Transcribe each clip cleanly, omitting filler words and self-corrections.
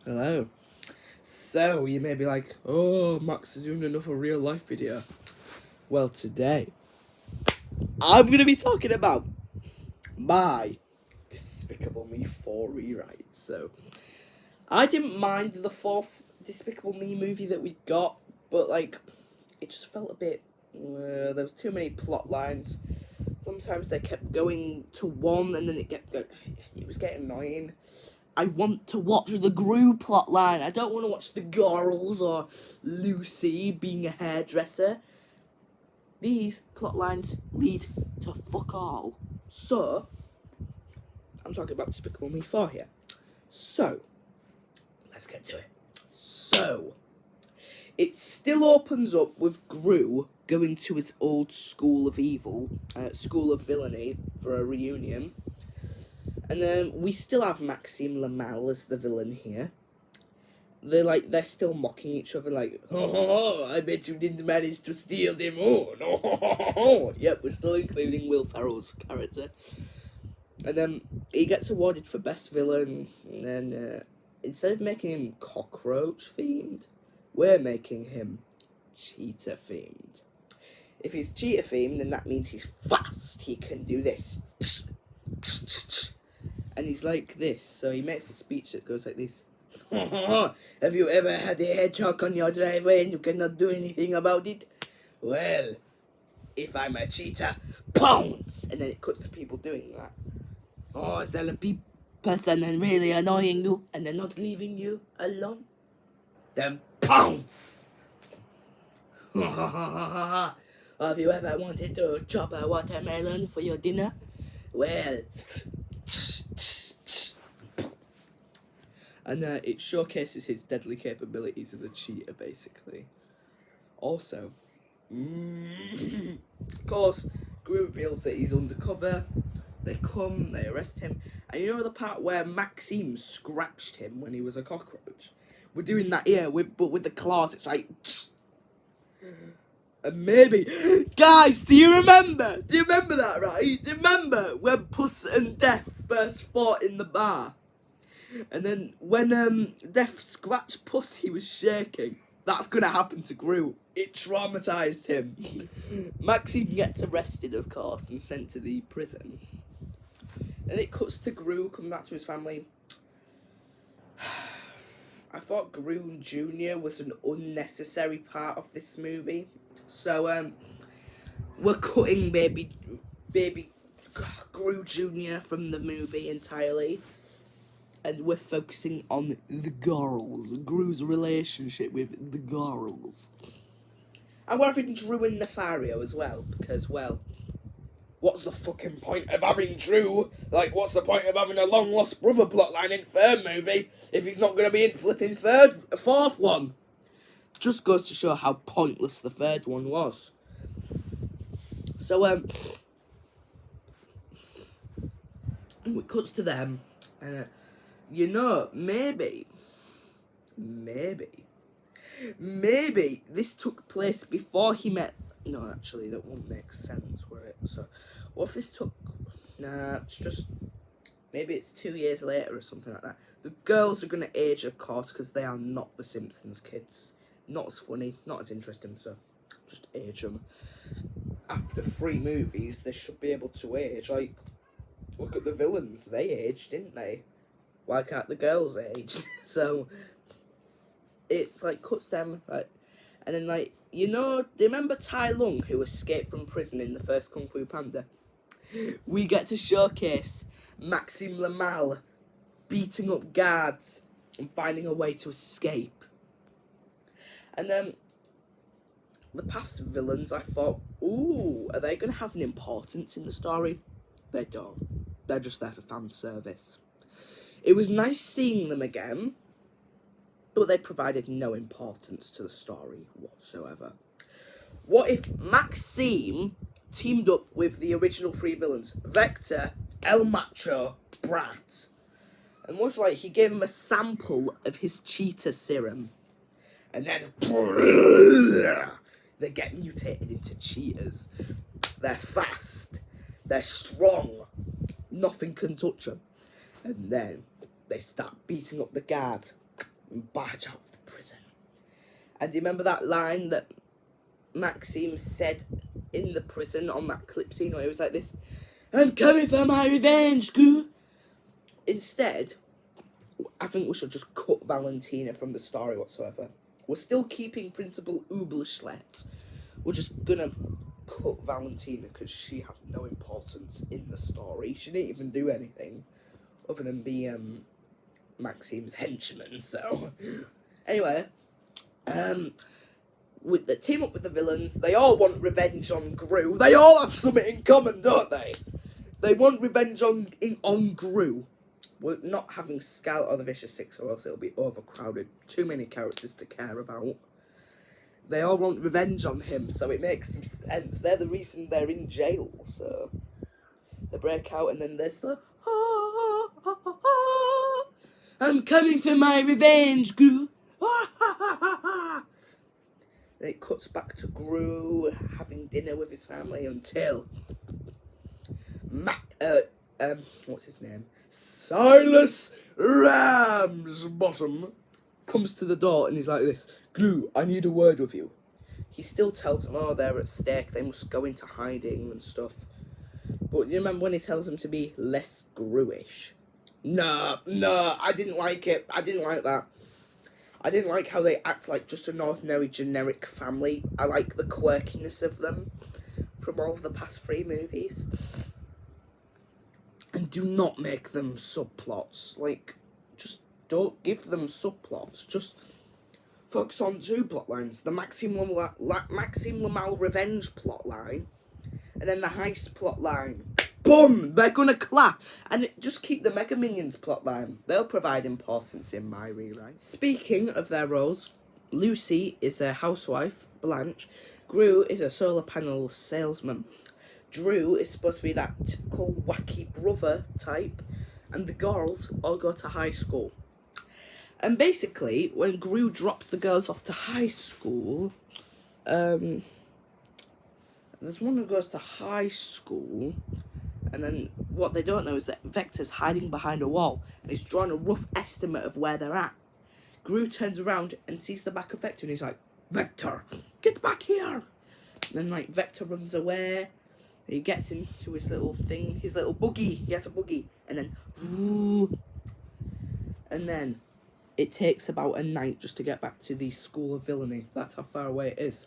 Hello. So, you may be like, oh, Max is doing another real life video. Well, today, I'm going to be talking about my Despicable Me 4 rewrites. So, I didn't mind the fourth Despicable Me movie that we got, but, it just felt a bit, there was too many plot lines. Sometimes they kept going to one and then it was getting annoying. I want to watch the Gru plotline. I don't want to watch the girls or Lucy being a hairdresser. These plotlines lead to fuck all. So, I'm talking about Despicable Me 4 here. So, let's get to it. So, it still opens up with Gru going to his old school of evil, school of villainy, for a reunion. And then we still have Maxime Lamal as the villain here. They're still mocking each other, oh, I bet you didn't manage to steal the moon. Oh, yep, we're still including Will Ferrell's character. And then he gets awarded for best villain, and then instead of making him cockroach themed, we're making him cheetah themed. If he's cheetah themed, then that means he's fast. He can do this. And he's like this, so he makes a speech that goes like this. Have you ever had a hedgehog on your driveway and you cannot do anything about it? Well, if I'm a cheetah, pounce! And then it cuts to people doing that. Oh, is there a person and really annoying you and they're not leaving you alone? Then pounce! Have you ever wanted to chop a watermelon for your dinner? Well, and it showcases his deadly capabilities as a cheater, basically. Also, of course, Gru reveals that he's undercover. They come, they arrest him, and you know the part where Maxime scratched him when he was a cockroach? We're doing that here, but with the claws, it's like... And maybe... Guys, do you remember? Do you remember that, right? Do you remember when Puss and Death first fought in the bar? And then when Death scratched Puss, he was shaking. That's going to happen to Gru. It traumatised him. Maxime gets arrested, of course, and sent to the prison. And it cuts to Gru coming back to his family. I thought Gru Jr. was an unnecessary part of this movie. So, we're cutting baby Gru Jr. from the movie entirely. And we're focusing on the girls, Gru's relationship with the girls. And we're having Drew and Nefario as well, because, well, what's the fucking point of having Drew? What's the point of having a long-lost brother plotline in third movie if he's not going to be in flipping fourth one? Just goes to show how pointless the third one was. So, it cuts to them, and... you know, maybe this took place before he met... No, actually, that won't make sense, will it? So, what if this took... Nah, it's just... Maybe it's 2 years later or something like that. The girls are going to age, of course, because they are not the Simpsons kids. Not as funny, not as interesting, so just age them. After 3 movies, they should be able to age. Look at the villains. They aged, didn't they? Why can't the girls age? So, it's cuts them, and then do you remember Tai Lung, who escaped from prison in the first Kung Fu Panda? We get to showcase Maxime Lamal beating up guards and finding a way to escape. And then, the past villains, I thought, ooh, are they going to have an importance in the story? They don't. They're just there for fan service. It was nice seeing them again, but they provided no importance to the story whatsoever. What if Maxime teamed up with the original 3 villains, Vector, El Macho, Brat, and what if he gave him a sample of his cheetah serum, and then they get mutated into cheetahs. They're fast, they're strong, nothing can touch them. And then they start beating up the guard. and barge out of the prison. And do you remember that line that Maxime said in the prison on that clip scene where he was like this, "I'm coming for my revenge, Gru"? Instead, I think we should just cut Valentina from the story whatsoever. We're still keeping Principal Ubelschlett. We're just gonna cut Valentina because she had no importance in the story. She didn't even do anything other than be Maxime's henchman. So anyway, with the team up with the villains, they all want revenge on Gru. They all have something in common, don't they? They want revenge on Gru. We're not having Scarlet or the Vicious Six, or else it'll be overcrowded. Too many characters to care about. They all want revenge on him, so it makes some sense. They're the reason they're in jail, so they break out, and then there's the "I'm coming for my revenge, Gru." Then it cuts back to Gru having dinner with his family until what's his name? Silas Ramsbottom comes to the door and he's like this, "Gru, I need a word with you." He still tells them, oh, they're at stake, they must go into hiding and stuff. But you remember when he tells them to be less Gruish? No, I didn't like it. I didn't like that. I didn't like how they act like just an ordinary generic family. I like the quirkiness of them from all of the past 3 movies. And do not make them subplots. Like, just don't give them subplots. Just focus on 2 plot lines. The Maxime Lamal revenge plot line, and then the heist plot line. Boom! They're gonna clap. And just keep the Mega Minions plot line. They'll provide importance in my rewrite. Speaking of their roles, Lucy is a housewife, Blanche. Gru is a solar panel salesman. Drew is supposed to be that typical wacky brother type, and the girls all go to high school. And basically, when Gru drops the girls off to high school, there's one who goes to high school, and then what they don't know is that Vector's hiding behind a wall, and he's drawn a rough estimate of where they're at. Gru turns around and sees the back of Vector, and he's like, "Vector, get back here!" And then, like, Vector runs away. He gets into his little thing, his little buggy. He has a buggy. And then, whoo, and then it takes about a night just to get back to the School of Villainy. That's how far away it is.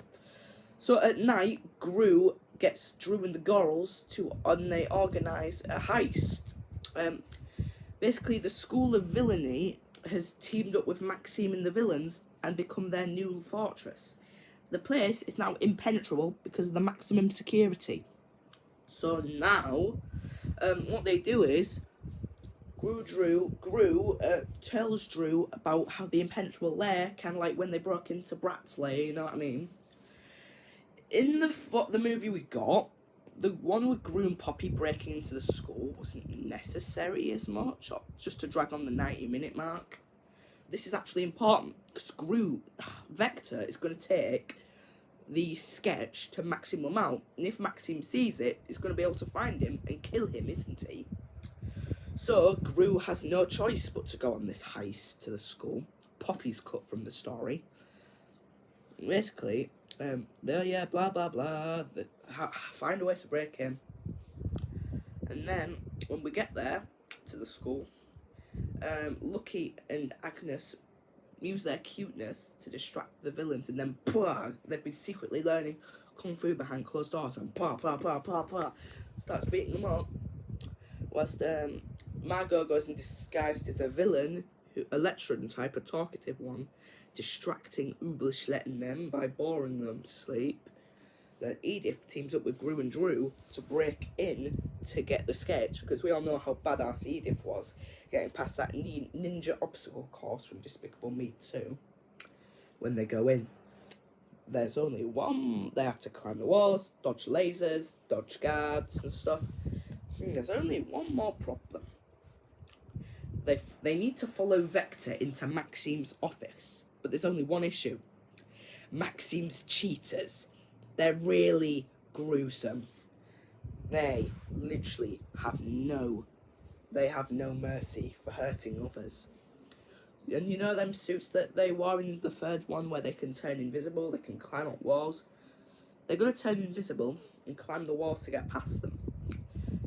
So at night, Gru gets Drew and the girls and they organise a heist. Basically, the School of Villainy has teamed up with Maxime and the villains and become their new fortress. The place is now impenetrable because of the maximum security. So now, what they do is, Gru tells Drew about how the impenetrable lair, kind of like when they broke into Brat's lair, you know what I mean? In the movie we got, the one with Gru and Poppy breaking into the school wasn't necessary as much, or just to drag on the 90-minute mark. This is actually important, because Vector is going to take the sketch to Maxime Lamal, and if Maxime sees it, he's going to be able to find him and kill him, isn't he? So Gru has no choice but to go on this heist to the school. Poppy's cut from the story. Basically, blah blah blah. Find a way to break in, and then when we get there to the school, Lucky and Agnes use their cuteness to distract the villains, and then they've been secretly learning kung fu behind closed doors, and starts beating them up. Whilst Margot goes in disguised as a villain, a lecturer type, a talkative one, distracting Ubelschlett and them by boring them to sleep. Then Edith teams up with Gru and Drew to break in to get the sketch, because we all know how badass Edith was, getting past that ninja obstacle course from Despicable Me 2. When they go in, there's only one. They have to climb the walls, dodge lasers, dodge guards and stuff. There's only one more problem. They need to follow Vector into Maxime's office, but there's only one issue. Maxime's cheaters. They're really gruesome. They literally have no mercy for hurting others. And you know them suits that they wore in the third one where they can turn invisible, they can climb up walls? They're going to turn invisible and climb the walls to get past them.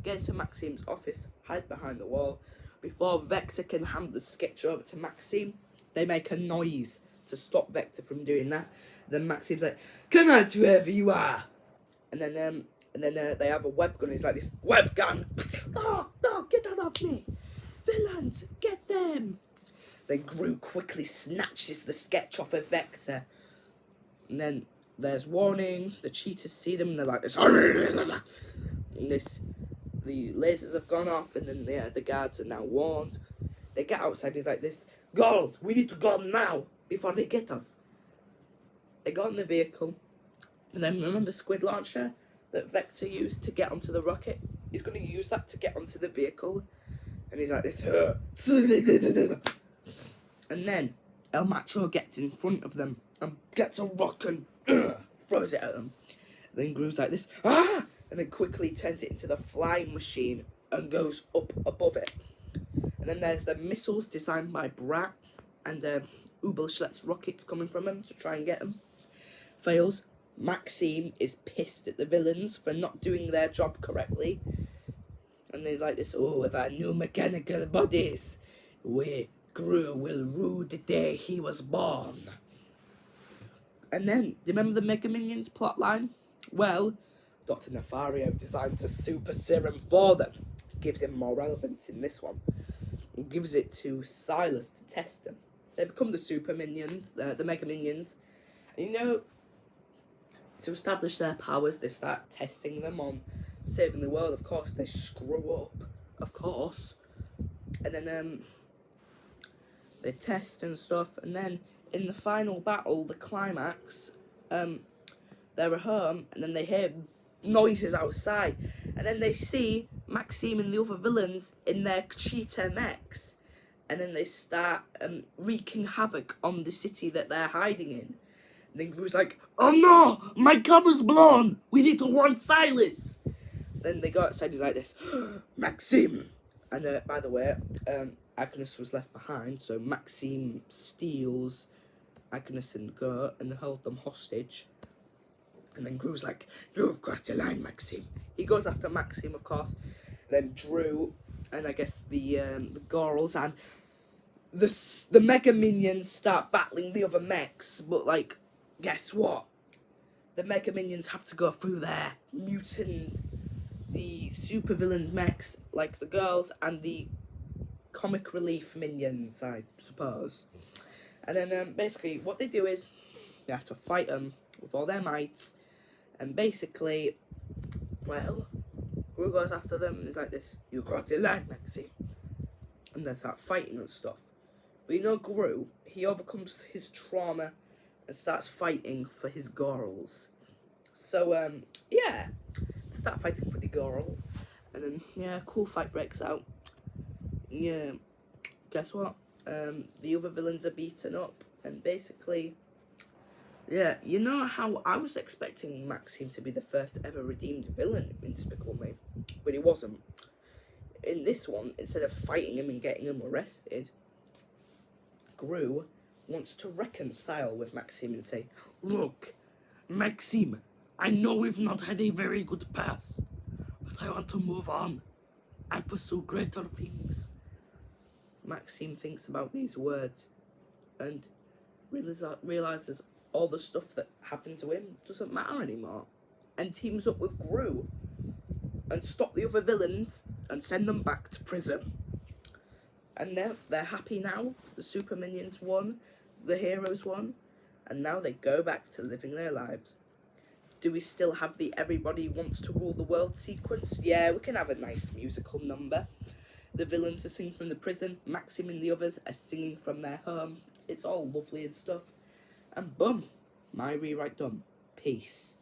Get into Maxime's office, hide behind the wall. Before Vector can hand the sketch over to Maxime, they make a noise to stop Vector from doing that. Then Maxime's like, "Come out wherever you are!" And then they have a web gun. He's like, "This web gun! Oh, get that off me! Villains, get them!" Then Gru quickly snatches the sketch off of Vector. And then there's warnings. The cheaters see them and they're like this. And the lasers have gone off, and then the guards are now warned. They get outside. He's like this. "Girls, we need to go now before they get us." They got in the vehicle. And then remember Squid Launcher that Vector used to get onto the rocket? He's going to use that to get onto the vehicle. And he's like this. And then El Macho gets in front of them and gets a rock and throws it at them. Then Gru's like this, "Ah!" And then quickly turns it into the flying machine and goes up above it. And then there's the missiles designed by Brat and Ubelschlett's rockets coming from him to try and get them. Fails. Maxime is pissed at the villains for not doing their job correctly. And they're like this, "Oh, if I knew mechanical bodies, Gru will rue the day he was born." And then, do you remember the Mega Minions plotline? Well, Dr. Nefario designs a super serum for them. Gives him more relevance in this one. And gives it to Silas to test them. They become the super minions, the Mega Minions. And you know, to establish their powers, they start testing them on saving the world. Of course, they screw up. Of course. And then, they test and stuff, and then in the final battle, the climax, they're at home, and then they hear noises outside, and then they see Maxime and the other villains in their cheetah mechs, and then they start wreaking havoc on the city that they're hiding in. And then Gru's like, "Oh no, my cover's blown, we need to warn Silas." Then they go outside, he's like this, "Maxime." And by the way, Agnes was left behind, so Maxime steals Agnes and Gert and hold them hostage. And then Gru's like, "You've crossed your line, Maxime." He goes after Maxime, of course. Then Drew and I guess the girls and the Mega Minions start battling the other mechs, but like, guess what? The Mega Minions have to go through their mutant, the super villain mechs, like the girls and the comic relief minions, I suppose. And then basically what they do is they have to fight them with all their might. And basically, well, Gru goes after them and he's like this, "You crossed your line, Maxime." And they start fighting and stuff. But you know Gru, he overcomes his trauma and starts fighting for his girls. So, yeah, they start fighting for the girl. And then, yeah, cool fight breaks out. Yeah, guess what? The other villains are beaten up. And basically, yeah, you know how I was expecting Maxime to be the first ever redeemed villain in Despicable Me, but he wasn't. In this one, instead of fighting him and getting him arrested, Gru wants to reconcile with Maxime and say, "Look, Maxime, I know we've not had a very good past, but I want to move on and pursue greater things." Maxime thinks about these words and realizes all the stuff that happened to him doesn't matter anymore, and teams up with Gru and stop the other villains and send them back to prison. And they're happy now. The Super Minions won, the heroes won, and now they go back to living their lives. Do we still have the "everybody wants to rule the world" sequence? Yeah, we can have a nice musical number. The villains are singing from the prison, Maxime and the others are singing from their home. It's all lovely and stuff. And boom, my rewrite done. Peace.